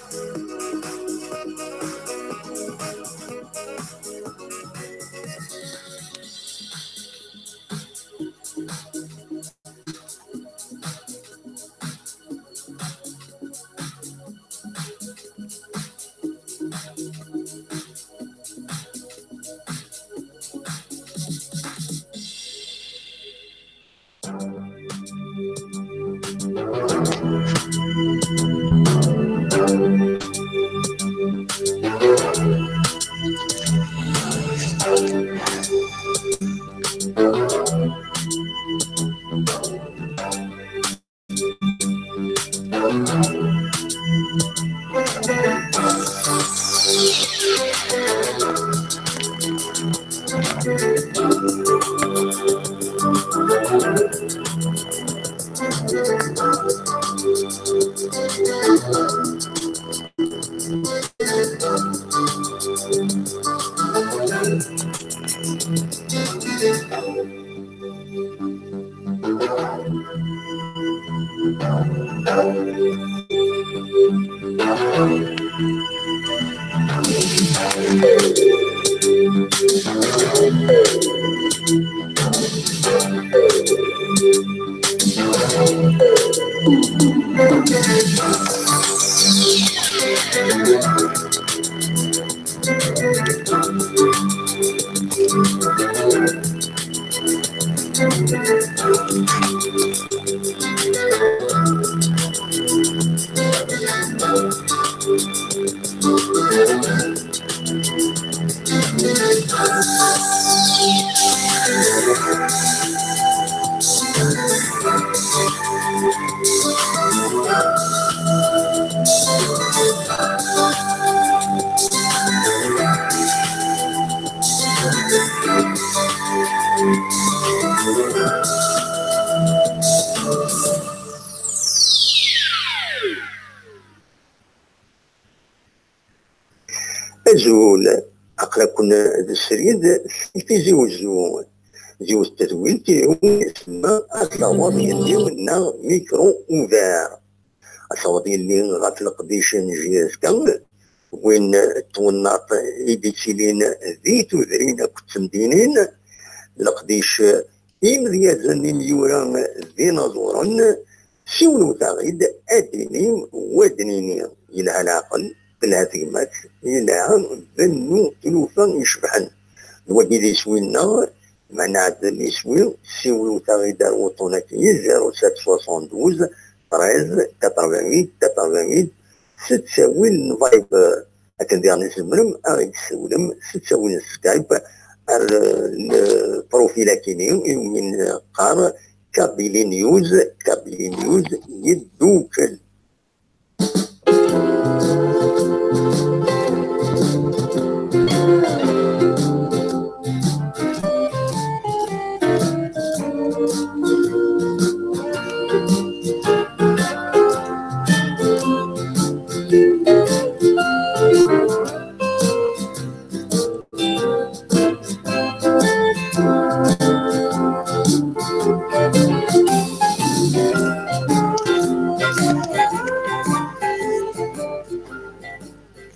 D: أزول أقرأ كنا السريد في زوج التدوين تاعو يسمى الصوت اللي منا ميكرو اوفير. الصوت اللي غتلق ديشان جياسكا وين توناط إيديتيلين ذيت وذرينا كتمدينين لقديش إمريازن ميورا ديناصورا سيولو تغيد أدينيم ودنيني إلى العقل بالهاتيمات إلى ذنو تلوفا يشبحن الوادي اللي سوينا معنا عاد اللي سوي سيولو تغيد وطوناتي 0772 13 88 88 ستساوي نفايب أكندير نسمرم أغيد سولم ستساوي سكايب البروفيل كينيو من قار كابيلي نيوز يدوكل.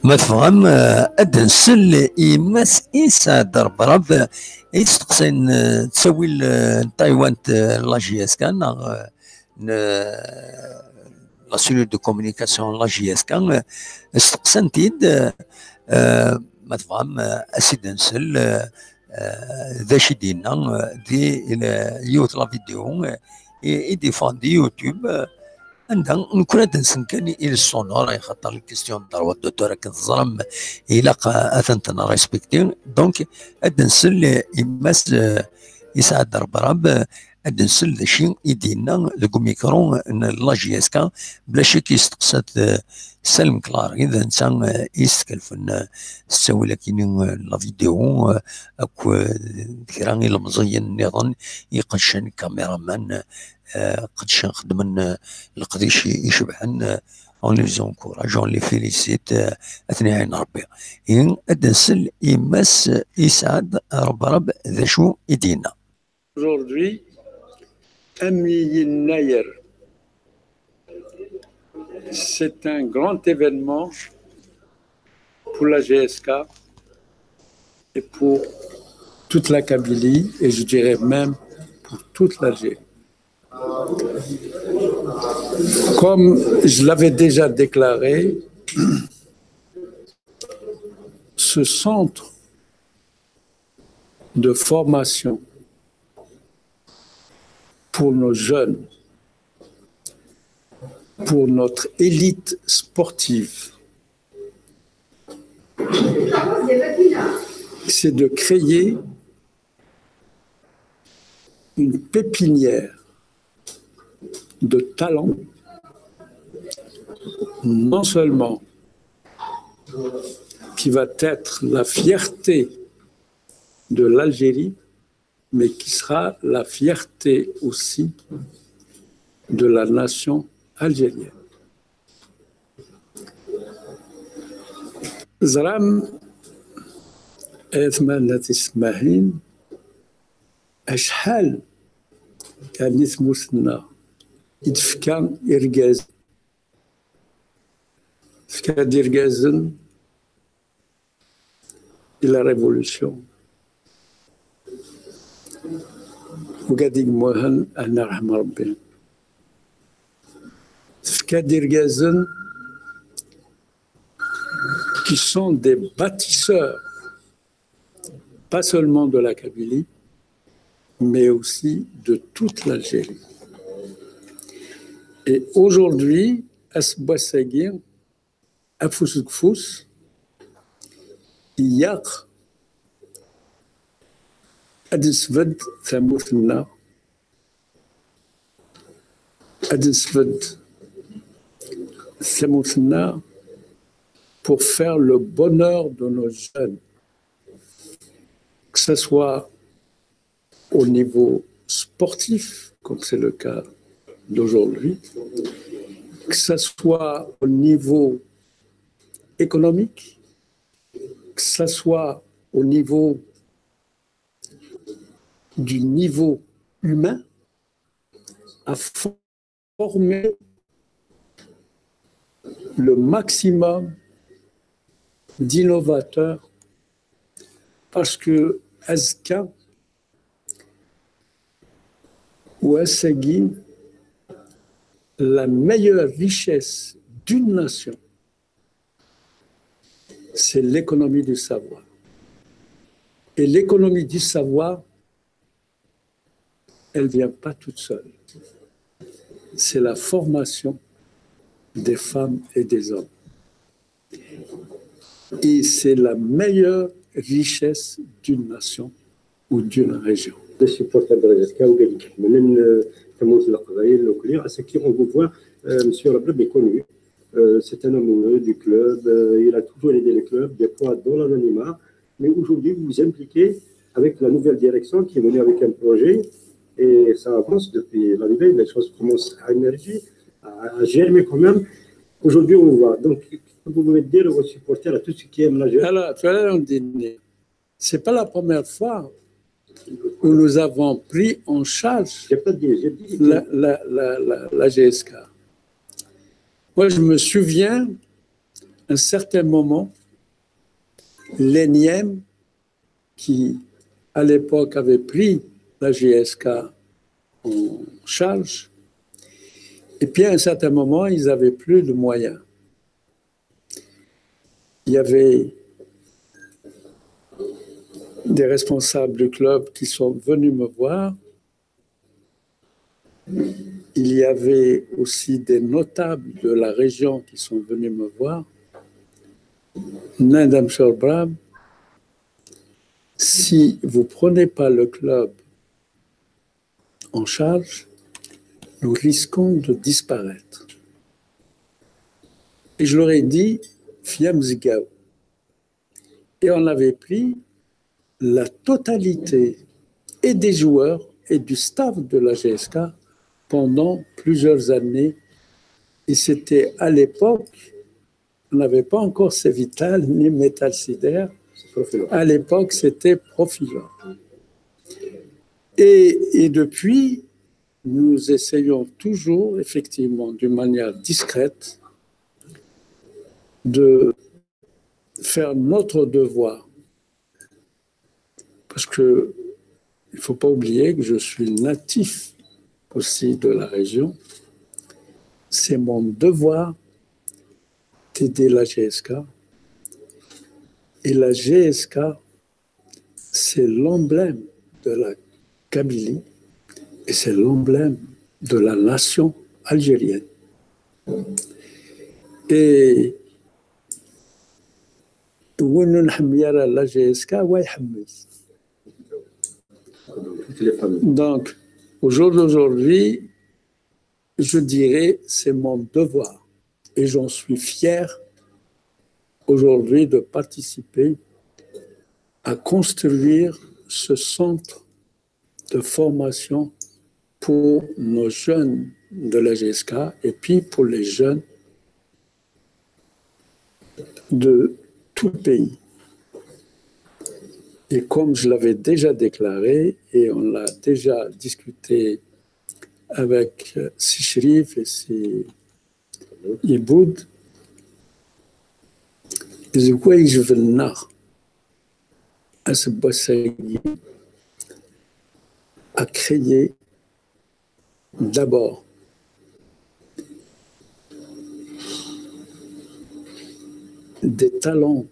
A: ما تفهم ادنسل إيماس إنساد ربرب يستقسين تسوي تايوان لا جي اس كان لا سيلول دو كومونيكاسيون لا جي اس كان استقسن تيد ما تفهم اسيدنسل ذا شي دينا دي يوت لا فيديو يديفون دي يوتيوب عندها نكون نسن كان إلى السونور خاطر الكيستيون دار الدكتور كنظلم إلا أثنتنا ريسبكتي دونك أدنسل إماس يسعد ربرب أدنسل ذا شي يدينا لكو ميكرو لا جي اس كا بلا شي كيستقصد سلم كلار اذا انسان يستكلفن سوي لكن لا فيديو اكو كيراني المزين نظن يقشن كاميرا مان قدش نخدمن القديش يشبعن اون لي زونكوراج اون لي فيليسيت اثناء عين ربي ان ادنسل يمس يسعد رب ذا شو يدينا.
E: Aujourd'hui, 1 يناير, c'est un grand événement pour la GSK et pour toute la Kabylie, et je dirais même pour toute l'Algérie. Comme je l'avais déjà déclaré, ce centre de formation pour nos jeunes, pour notre élite sportive, c'est de créer une pépinière de talents, non seulement qui va être la fierté de l'Algérie, mais qui sera la fierté aussi de la nation algérienne. زرام أتمنى تسمعين أشحال كان يثمسنا يتفكا إرجاز فكا ديرجازن إلى ريفولوسيون وقاديك موهن أنا رحم ربي فكا ديرجازن qui sont des bâtisseurs, pas seulement de la Kabylie, mais aussi de toute l'Algérie. Et aujourd'hui, à Sboissagir, à Fous, il y a Adisved Thamoutna, Adisved Thamoutna, pour faire le bonheur de nos jeunes, que ce soit au niveau sportif, comme c'est le cas d'aujourd'hui, que ce soit au niveau économique, que ce soit au niveau du niveau humain, à former le maximum d'innovateurs, parce que Azka ou Assagin, la meilleure richesse d'une nation, c'est l'économie du savoir. Et l'économie du savoir, elle ne vient pas toute seule. C'est la formation des femmes et des hommes. Et c'est la meilleure richesse d'une nation ou d'une région.
F: Les supporters de la GSK, à ce qui on vous voit, M. Rabrab est connu. C'est un amoureux du club. Il a toujours aidé le club, des fois dans l'anonymat. Mais aujourd'hui, vous vous impliquez avec la nouvelle direction qui est venue avec un projet. Et ça avance depuis l'arrivée. Les choses commencent à émerger, à germer quand même. Aujourd'hui, on voit. Donc, vous pouvez dire aux supporters, à tous ceux qui aiment la GSK.
E: Alors, tu as dit, ce n'est pas la première fois où nous avons pris en charge la GSK. Moi, je me souviens, à un certain moment, l'ENIEM, qui à l'époque avait pris la GSK en charge, et puis à un certain moment, ils n'avaient plus de moyens. Il y avait des responsables du club qui sont venus me voir. Il y avait aussi des notables de la région qui sont venus me voir. Madame Shorbram, si vous ne prenez pas le club en charge, nous risquons de disparaître. Et je leur ai dit, Fiam Zigao. Et on avait pris la totalité et des joueurs et du staff de la GSK pendant plusieurs années. Et c'était à l'époque, on n'avait pas encore Cevital ni Metal Sider. À l'époque, c'était Profilor. Et depuis, nous essayons toujours, effectivement, d'une manière discrète, de faire notre devoir. Parce que il ne faut pas oublier que je suis natif aussi de la région. C'est mon devoir d'aider la GSK. Et la GSK, c'est l'emblème de la Kabylie et c'est l'emblème de la nation algérienne. Et la GSK, donc, au jour d'aujourd'hui, je dirais c'est mon devoir et j'en suis fier aujourd'hui de participer à construire ce centre de formation pour nos jeunes de la GSK et puis pour les jeunes de tout le pays. Et comme je l'avais déjà déclaré et on l'a déjà discuté avec Sichrif et Iboud, je veux à créer d'abord des talents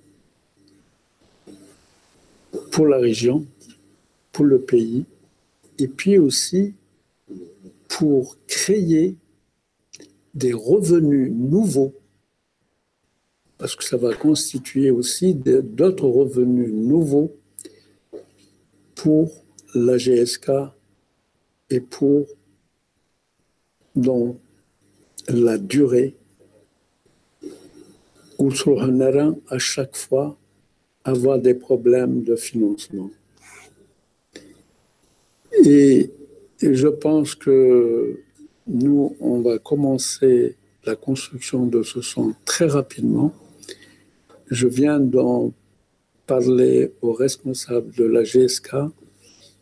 E: pour la région, pour le pays, et puis aussi pour créer des revenus nouveaux, parce que ça va constituer aussi d'autres revenus nouveaux pour la GSK et pour, dans la durée, où on à chaque fois avoir des problèmes de financement. Et je pense que nous, on va commencer la construction de ce centre très rapidement. Je viens d'en parler aux responsables de la GSK.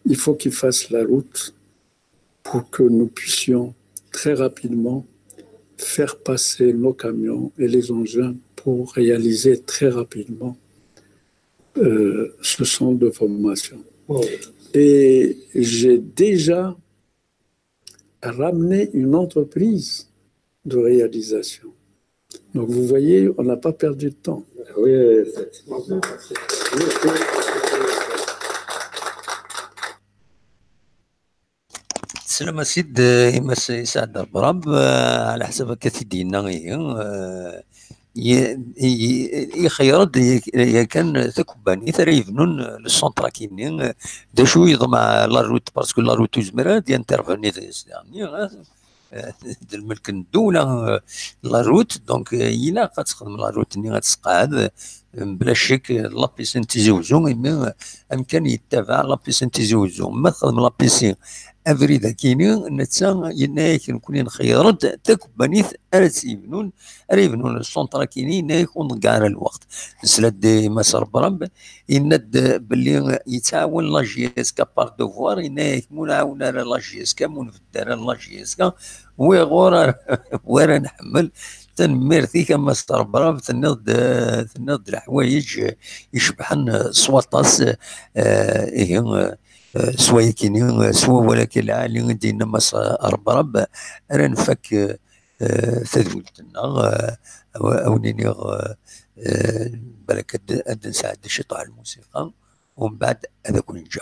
E: Il faut qu'ils fassent la route pour que nous puissions très rapidement faire passer nos camions et les engins pour réaliser très rapidement ce centre de formation. Wow. Et j'ai déjà ramené une entreprise de réalisation. Donc vous voyez, on n'a pas perdu de temps. Oui,
A: سلام سيد إماس سعد البراب على حسب كثيدينا يخيرد كان تكباني ثري يفنون السونترا كينين دا شو يضمع لا روت باسكو لا روت زمرا ديال انترفوني يعني الملك الدوله لا روت دونك الا غتخدم لا روت اللي غتسقاد بلا شك لابيسين تيزوزو امكان يتبع لابيسين تيزوزو ما تخدم لابيسين افريدا كاينين نتا ينايك نكون نخيرت تكبانيث اريبنون السونترا كاينين يكون كاع الوقت نسلد مسار برب يند باللي يتعاون لا جي اس كا بار دوفوار ينايك منعاون لا جي اس كا منفدر لا جي اس كا وغور ورا نحمل تنميرتي كما ستر براب تنض الحوايج يشبحن سواطاس سواء كاينين سوا ولكن العالي دينا مس رب راه نفك تدولتنا او نيني بالك اد نساعد شي طاع الموسيقى ومن بعد هذا كون جا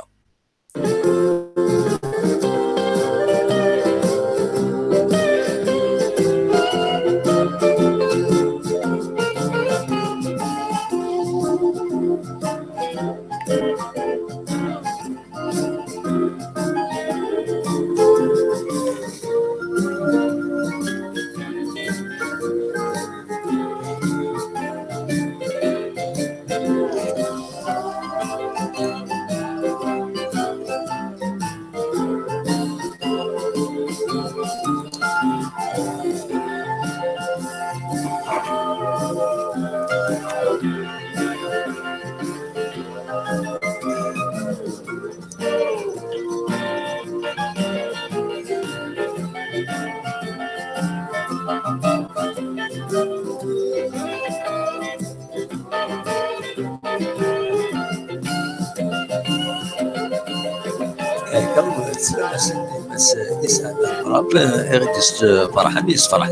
A: بس يسعد الرب غاديس فرحان يسفرح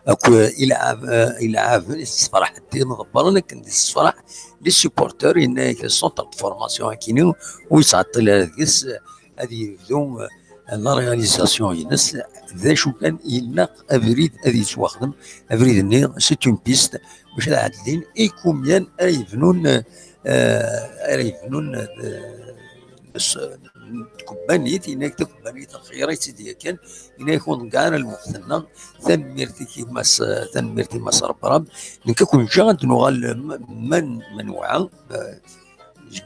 A: اكو يلعب يسفرح نضبرنا كنديس فرح لي سوبورتور ان سونتر دو فورماسيون كينو ويسعد هذيس هذه يبدو لا رياليزاسيون ينس ذا شو كان يلنق افريد هذه تواخدم افريد ني سي اون بيست باش العدلين ايكوميان يبنون تكبانيت هناك تكبانيت الخير سيدي كان هنا يكون كاع المحسنة ثمرتي مس رب نكون جاند نغال من وعى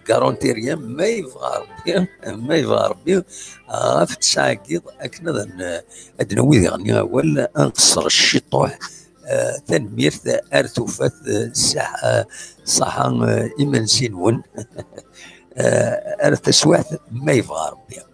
A: جارونتي ريا ما يبغى ربي في تساكيض اكنا ادنوي غني ولا انقصر الشطوح تنميرت ارتوفات صحا ايمان سينون ارتسوات ما يبغى ربي.